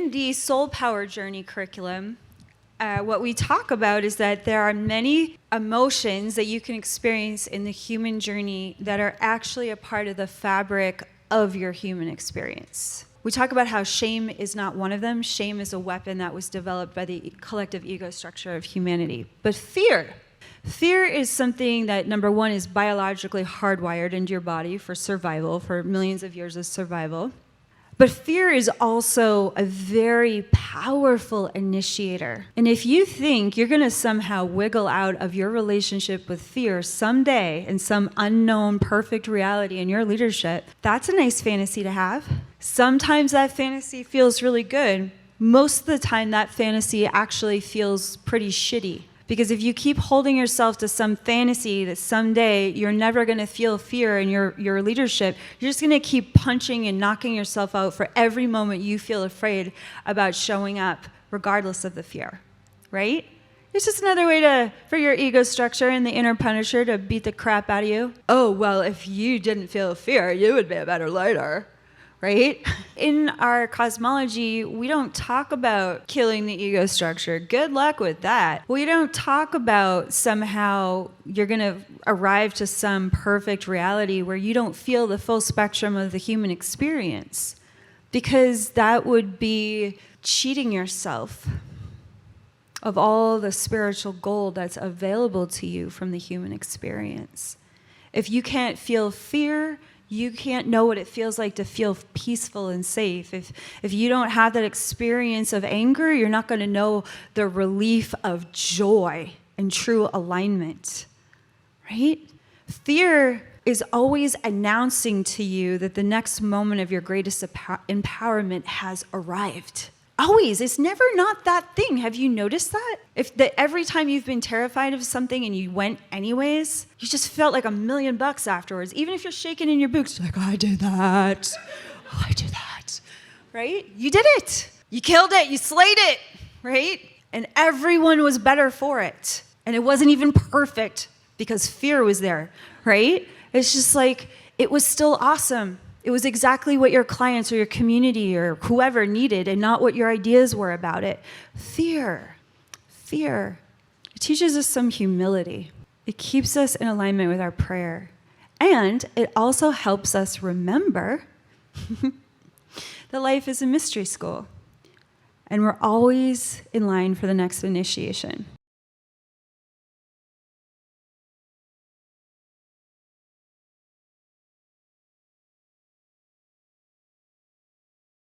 in the Soul Power Journey curriculum, what we talk about is that there are many emotions that you can experience in the human journey that are actually a part of the fabric of your human experience. We talk about how shame is not one of them. Shame is a weapon that was developed by the collective ego structure of humanity. But fear is something that, number one, is biologically hardwired into your body for survival, for millions of years of survival. But fear is also a very powerful initiator. And if you think you're going to somehow wiggle out of your relationship with fear someday in some unknown perfect reality in your leadership, that's a nice fantasy to have. Sometimes that fantasy feels really good. Most of the time that fantasy actually feels pretty shitty. Because if you keep holding yourself to some fantasy that someday you're never going to feel fear in your leadership, you're just going to keep punching and knocking yourself out for every moment you feel afraid about showing up, regardless of the fear, right? It's just another way for your ego structure and the inner punisher to beat the crap out of you. Oh, well, if you didn't feel fear, you would be a better leader. Right? In our cosmology, we don't talk about killing the ego structure. Good luck with that. We don't talk about somehow you're going to arrive to some perfect reality where you don't feel the full spectrum of the human experience, because that would be cheating yourself of all the spiritual gold that's available to you from the human experience. If you can't feel fear, you can't know what it feels like to feel peaceful and safe. If you don't have that experience of anger, you're not going to know the relief of joy and true alignment, right? Fear is always announcing to you that the next moment of your greatest empowerment has arrived. Always. It's never not that thing. Have you noticed that? Every time you've been terrified of something and you went anyways, you just felt like $1 million afterwards. Even if you're shaking in your boots, like, I did that. Oh, I did that. Right? You did it. You killed it. You slayed it. Right? And everyone was better for it. And it wasn't even perfect because fear was there. Right? It's just like, it was still awesome. It was exactly what your clients or your community or whoever needed and not what your ideas were about it. Fear. It teaches us some humility. It keeps us in alignment with our prayer. And it also helps us remember that life is a mystery school. And we're always in line for the next initiation.